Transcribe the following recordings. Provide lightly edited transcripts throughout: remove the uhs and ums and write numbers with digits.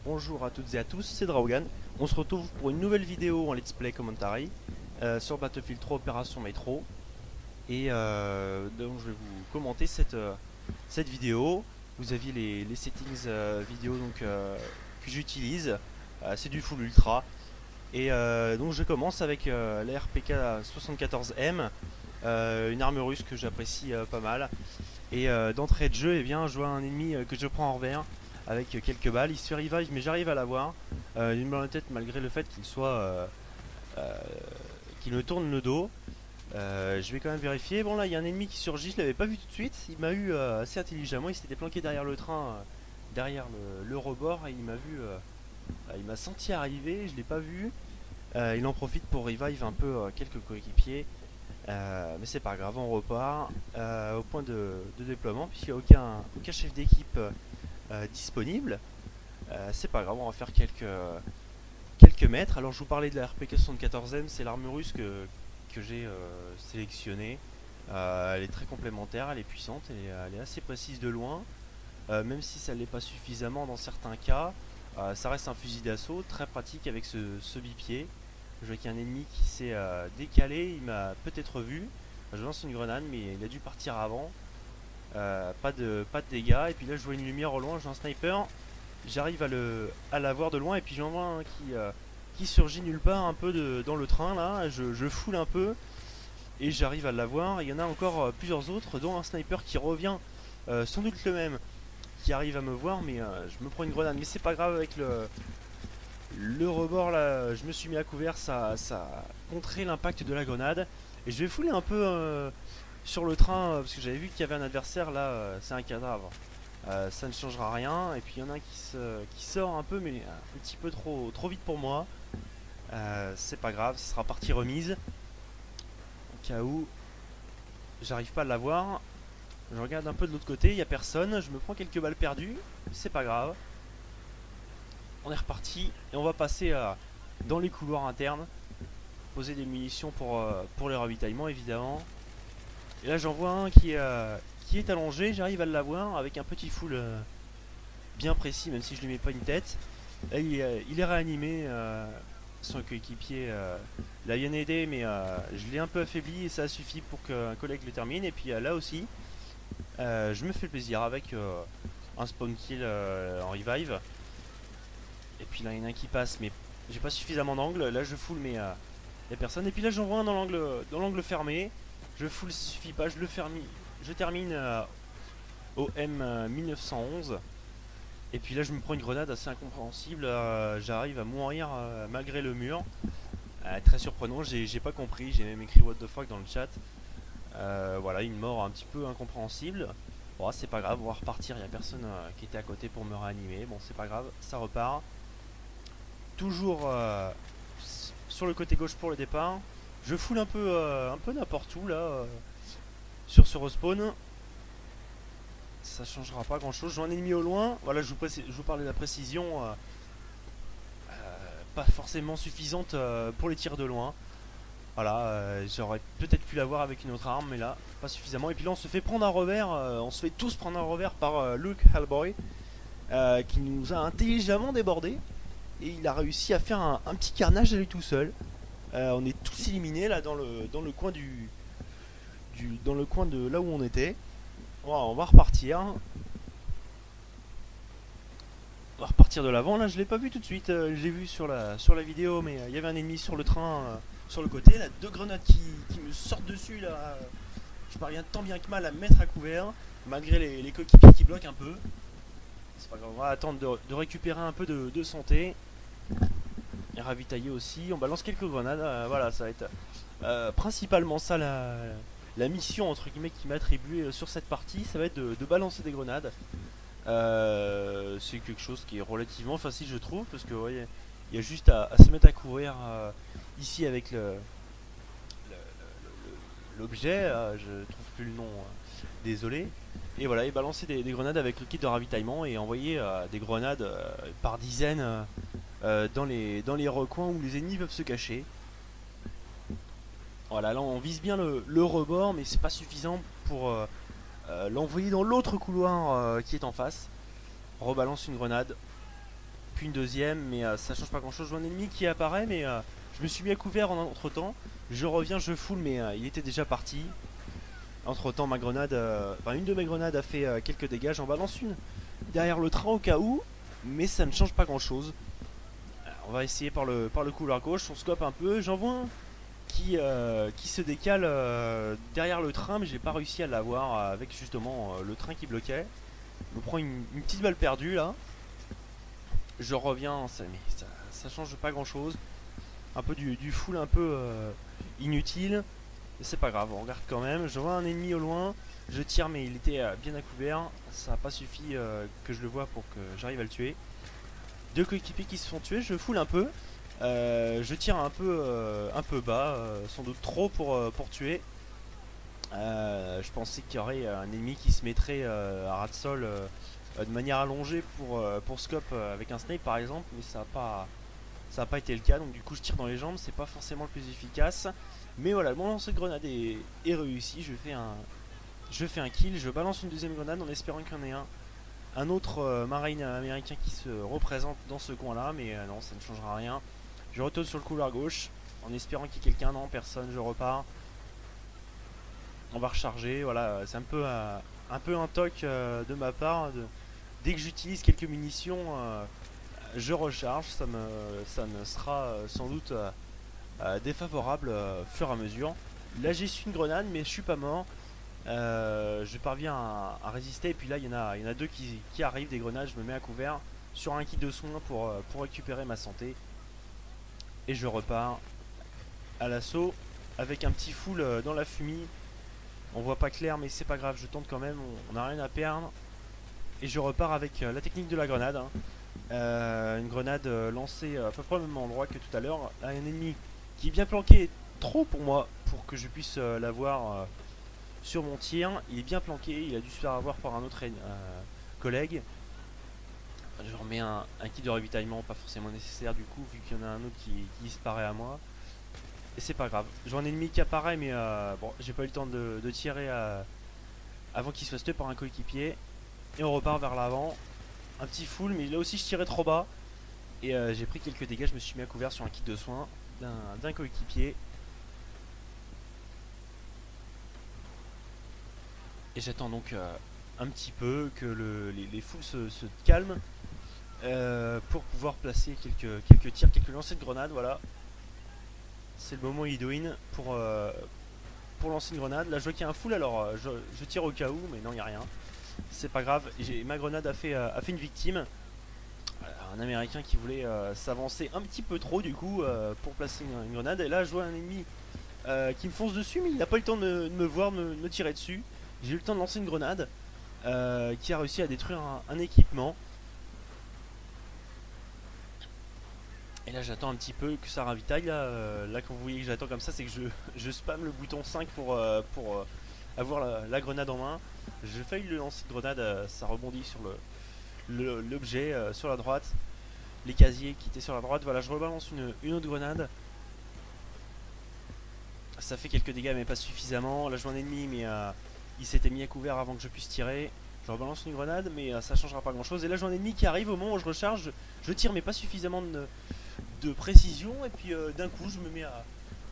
Bonjour à toutes et à tous, c'est Draogan. On se retrouve pour une nouvelle vidéo en Let's Play Commentary sur Battlefield 3 Opération Metro. Et donc je vais vous commenter cette vidéo. Vous aviez les settings vidéo que j'utilise. C'est du full ultra. Et donc je commence avec la RPK 74M, une arme russe que j'apprécie pas mal. Et d'entrée de jeu, eh bien, je vois un ennemi que je prends en revers avec quelques balles. Il se fait revive, mais j'arrive à l'avoir. Il me met la tête malgré le fait qu'il soit qu'il me tourne le dos. Je vais quand même vérifier. Bon, là, il y a un ennemi qui surgit. Je l'avais pas vu tout de suite. Il m'a eu assez intelligemment. Il s'était planqué derrière le train, derrière le rebord, et il m'a vu. Il m'a senti arriver. Je l'ai pas vu. Il en profite pour revive un peu quelques coéquipiers. Mais c'est pas grave, on repart au point de déploiement puisqu'il n'y a aucun chef d'équipe disponible. C'est pas grave, on va faire quelques mètres. Alors je vous parlais de la RPK 74M, c'est l'arme russe que j'ai sélectionnée. Elle est très complémentaire, elle est puissante, elle est assez précise de loin, même si ça ne l'est pas suffisamment dans certains cas. Ça reste un fusil d'assaut très pratique avec ce bipied. Je vois qu'il y a un ennemi qui s'est décalé, il m'a peut-être vu. Je lance une grenade, mais il a dû partir avant. Pas de dégâts. Et puis là, je vois une lumière au loin, j'ai un sniper. J'arrive à la voir de loin, et puis j'en vois un qui surgit nulle part un peu dans le train là. Je foule un peu, et j'arrive à l'avoir. Il y en a encore plusieurs autres, dont un sniper qui revient, sans doute le même, qui arrive à me voir, mais je me prends une grenade. Mais c'est pas grave, avec le rebord là, je me suis mis à couvert, ça a contré l'impact de la grenade. Et je vais fouler un peu sur le train, parce que j'avais vu qu'il y avait un adversaire là, c'est un cadavre. Ça ne changera rien. Et puis il y en a un qui sort un peu, mais un petit peu trop vite pour moi. C'est pas grave, ce sera partie remise. Au cas où j'arrive pas à l'avoir. Je regarde un peu de l'autre côté, il n'y a personne. Je me prends quelques balles perdues, c'est pas grave. On est reparti et on va passer dans les couloirs internes, poser des munitions pour les ravitaillements évidemment. Et là j'en vois un qui est allongé, j'arrive à l'avoir avec un petit full bien précis, même si je lui mets pas une tête. Là il est réanimé, son coéquipier l'a bien aidé, mais je l'ai un peu affaibli et ça a suffi pour qu'un collègue le termine. Et puis là aussi je me fais plaisir avec un spawn kill en revive. Et puis là il y en a un qui passe, mais j'ai pas suffisamment d'angle. Là je full, mais y a personne. Et puis là j'en vois un dans l'angle fermé. Je full, ça suffit pas, je termine au M1911. Et puis là je me prends une grenade assez incompréhensible. J'arrive à mourir malgré le mur. Très surprenant, j'ai pas compris, j'ai même écrit what the fuck dans le chat. Voilà, une mort un petit peu incompréhensible. Bon, c'est pas grave, on va repartir, il n'y a personne qui était à côté pour me réanimer. Bon, c'est pas grave, ça repart. Toujours sur le côté gauche pour le départ. Je foule un peu n'importe où là, sur ce respawn. Ça changera pas grand chose. Je vois un ennemi au loin. Voilà, je vous parle de la précision, pas forcément suffisante pour les tirs de loin. Voilà, j'aurais peut-être pu l'avoir avec une autre arme, mais là, pas suffisamment. Et puis là, on se fait prendre un revers, on se fait tous prendre un revers par Luke Hellboy, qui nous a intelligemment débordé. Et il a réussi à faire un petit carnage à lui tout seul. On est tous éliminés là dans le coin dans le coin de là où on était. Voilà, on va repartir. On va repartir de l'avant. Là, je l'ai pas vu tout de suite. J'ai vu sur la vidéo, mais il y avait un ennemi sur le train, sur le côté. Là, deux grenades qui me sortent dessus. Là, je parviens tant bien que mal à me mettre à couvert, malgré les coéquipiers qui bloquent un peu. C'est pas grave. On va attendre de récupérer un peu de santé. Et ravitailler aussi. On balance quelques grenades. Voilà, ça va être principalement ça la mission entre guillemets qui m'a attribué sur cette partie. Ça va être de balancer des grenades. C'est quelque chose qui est relativement facile, je trouve, parce que vous voyez, il y a juste à se mettre à couvrir ici avec l'objet. Je trouve plus le nom, désolé. Et voilà, et balancer des grenades avec le kit de ravitaillement et envoyer des grenades par dizaines dans les recoins où les ennemis peuvent se cacher. Voilà, là on vise bien le rebord, mais c'est pas suffisant pour l'envoyer dans l'autre couloir qui est en face. On rebalance une grenade. puis une deuxième, mais ça change pas grand chose. Je vois un ennemi qui apparaît, mais je me suis mis à couvert entre temps. Je reviens, je full, mais il était déjà parti. Entre temps, ma grenade, une de mes grenades a fait quelques dégâts. J'en balance une derrière le train au cas où, mais ça ne change pas grand chose. On va essayer par le couloir gauche. On scope un peu. J'en vois un qui se décale derrière le train, mais j'ai pas réussi à l'avoir avec justement le train qui bloquait. Je me prends une petite balle perdue là. Je reviens, mais ça change pas grand chose. Un peu du full un peu inutile. C'est pas grave, on regarde quand même. Je vois un ennemi au loin. Je tire, mais il était bien à couvert. Ça n'a pas suffi que je le vois pour que j'arrive à le tuer. Deux coéquipiers qui se font tuer. Je full un peu. Je tire un peu bas, sans doute trop pour tuer. Je pensais qu'il y aurait un ennemi qui se mettrait à ras de sol de manière allongée pour scope avec un snipe par exemple, mais ça a pas été le cas. Donc du coup je tire dans les jambes, c'est pas forcément le plus efficace. Mais voilà, mon lancer de grenade est réussi. Je fais un kill, je balance une deuxième grenade en espérant qu'il y en ait un autre marine américain qui se représente dans ce coin là, mais non, ça ne changera rien. Je retourne sur le couloir gauche en espérant qu'il y ait quelqu'un. Non, personne, je repars. On va recharger, voilà, c'est un peu un toc de ma part. Dès que j'utilise quelques munitions, je recharge. Ça me sera sans doute défavorable au fur et à mesure. Là j'ai su une grenade, mais je suis pas mort. Je parviens à résister, et puis là il y en a deux qui arrivent, des grenades. Je me mets à couvert sur un kit de soins pour récupérer ma santé. Et je repars à l'assaut avec un petit full dans la fumée. On voit pas clair, mais c'est pas grave, je tente quand même, on n'a rien à perdre. Et je repars avec la technique de la grenade. Une grenade lancée à peu près au même endroit que tout à l'heure. Un ennemi qui est bien planqué, trop pour moi, pour que je puisse l'avoir sur mon tir. Il est bien planqué, il a dû se faire avoir par un autre collègue. Je remets un kit de ravitaillement, pas forcément nécessaire du coup, vu qu'il y en a un autre qui disparaît à moi. Et c'est pas grave. Je vois un ennemi qui apparaît, mais bon, j'ai pas eu le temps de tirer avant qu'il se fasse tuer par un coéquipier. Et on repart vers l'avant. Un petit full, mais là aussi je tirais trop bas. Et j'ai pris quelques dégâts. Je me suis mis à couvert sur un kit de soins d'un coéquipier. Et j'attends donc un petit peu que les foules se calment pour pouvoir placer quelques tirs, quelques lancers de grenades. Voilà. C'est le moment Idoine pour lancer une grenade. Là je vois qu'il y a un full, alors je tire au cas où, mais non, il n'y a rien. C'est pas grave, ma grenade a fait une victime. Un américain qui voulait s'avancer un petit peu trop du coup pour placer une grenade. Et là je vois un ennemi qui me fonce dessus, mais il n'a pas eu le temps de me voir, de me tirer dessus. J'ai eu le temps de lancer une grenade qui a réussi à détruire un équipement. Et là j'attends un petit peu que ça ravitaille. Là quand vous voyez que j'attends comme ça, c'est que je spam le bouton 5 pour avoir la grenade en main. Je failli le lancer de grenade, ça rebondit sur l'objet sur la droite. Les casiers qui étaient sur la droite. Voilà, je rebalance une autre grenade. Ça fait quelques dégâts mais pas suffisamment. Là je vois un ennemi, mais il s'était mis à couvert avant que je puisse tirer. Je rebalance une grenade, mais ça changera pas grand chose. Et là je vois un ennemi qui arrive. Au moment où je recharge, je tire mais pas suffisamment de précision. Et puis d'un coup je me mets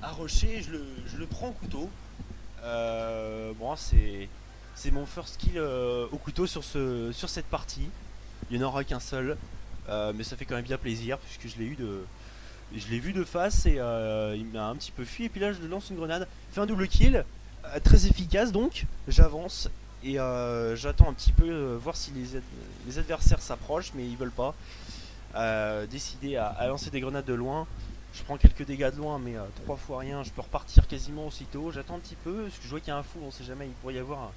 à rusher. Je le prends au couteau. Bon, c'est mon first kill au couteau sur cette partie. Il n'y en aura qu'un seul, mais ça fait quand même bien plaisir puisque je l'ai vu de face et il m'a un petit peu fui. Et puis là je lance une grenade, fait un double kill, très efficace. Donc j'avance et j'attends un petit peu voir si les adversaires s'approchent, mais ils veulent pas. Décider à lancer des grenades de loin. Je prends quelques dégâts de loin, mais 3 fois rien. Je peux repartir quasiment aussitôt. J'attends un petit peu parce que je vois qu'il y a un fou, on sait jamais, il pourrait y avoir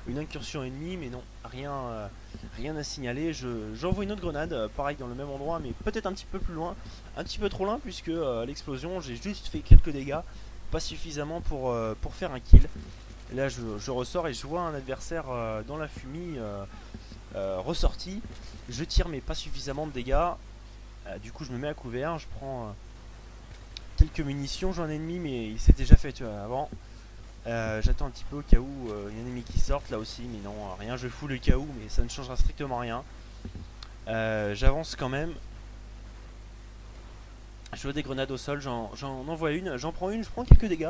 une incursion ennemie, mais non, rien à signaler. J'envoie une autre grenade, pareil dans le même endroit, mais peut-être un petit peu plus loin, un petit peu trop loin, puisque l'explosion, j'ai juste fait quelques dégâts, pas suffisamment pour faire un kill. Et là je ressors et je vois un adversaire dans la fumée ressorti. Je tire mais pas suffisamment de dégâts. Du coup je me mets à couvert, je prends quelques munitions. J'ai un ennemi, mais il s'est déjà fait tuer avant. J'attends un petit peu au cas où il y a un ennemi qui sorte là aussi, mais non, rien, je fous le cas où, mais ça ne changera strictement rien. J'avance quand même. Je vois des grenades au sol, j'en envoie une, j'en prends une, je prends quelques dégâts,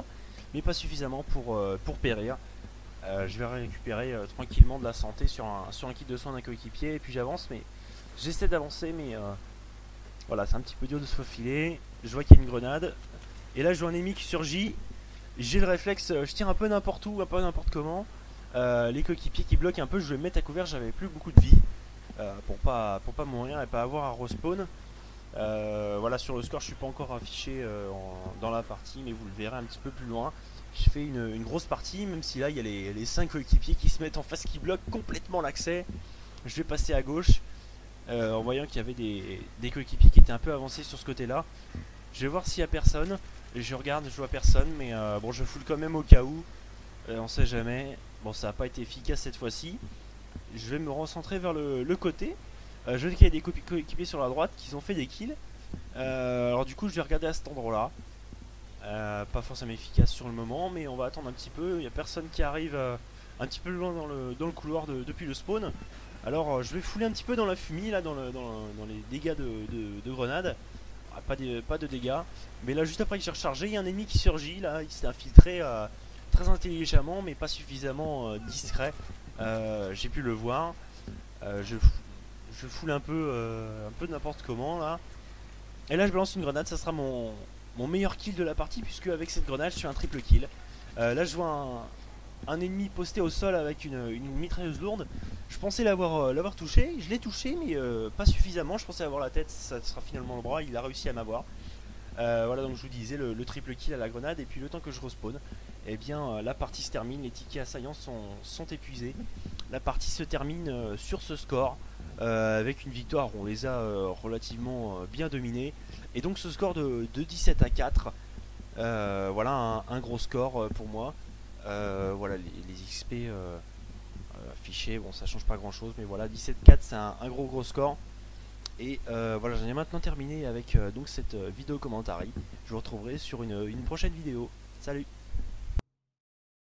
mais pas suffisamment pour périr. Je vais récupérer tranquillement de la santé sur un kit de soins d'un coéquipier, et puis j'avance, mais j'essaie d'avancer, mais voilà, c'est un petit peu dur de se faufiler. Je vois qu'il y a une grenade, et là je vois un ennemi qui surgit. J'ai le réflexe, je tire un peu n'importe où, un peu n'importe comment. Les coéquipiers qui bloquent un peu, je vais me mettre à couvert, j'avais plus beaucoup de vie pour pas mourir et pas avoir à respawn. Voilà, sur le score je suis pas encore affiché dans la partie, mais vous le verrez un petit peu plus loin. Je fais une grosse partie, même si là il y a les 5 coéquipiers qui se mettent en face, qui bloquent complètement l'accès. Je vais passer à gauche en voyant qu'il y avait des coéquipiers qui étaient un peu avancés sur ce côté là. Je vais voir s'il y a personne. Je regarde, je vois personne, mais bon, je foule quand même au cas où. On sait jamais. Bon, ça n'a pas été efficace cette fois-ci. Je vais me recentrer vers le côté. Je vois qu'il y a des coéquipiers sur la droite qui ont fait des kills. Alors du coup je vais regarder à cet endroit là. Pas forcément efficace sur le moment, mais on va attendre un petit peu. Il n'y a personne qui arrive un petit peu loin dans le couloir depuis le spawn. Alors je vais fouler un petit peu dans la fumée là, dans les dégâts de grenades. Pas de dégâts. Mais là juste après que j'ai rechargé, il y a un ennemi qui surgit là. Il s'est infiltré très intelligemment, mais pas suffisamment discret. J'ai pu le voir. Je foule un peu n'importe comment là. Et là je balance une grenade, ça sera mon meilleur kill de la partie, puisque avec cette grenade je fais un triple kill. Là je vois un ennemi posté au sol avec une mitrailleuse lourde. Je pensais l'avoir touché, je l'ai touché mais pas suffisamment. Je pensais avoir la tête, ça sera finalement le bras, il a réussi à m'avoir. Voilà, donc je vous disais le triple kill à la grenade, et puis le temps que je respawn, eh bien la partie se termine, les tickets assaillants sont épuisés. La partie se termine sur ce score. Avec une victoire, on les a relativement bien dominés. Et donc ce score de 17 à 4, voilà un gros score pour moi. Voilà les XP affichés, bon ça change pas grand chose, mais voilà 17-4 c'est un gros score. Et voilà, j'en ai maintenant terminé avec donc cette vidéo commentary. Je vous retrouverai sur une prochaine vidéo. Salut!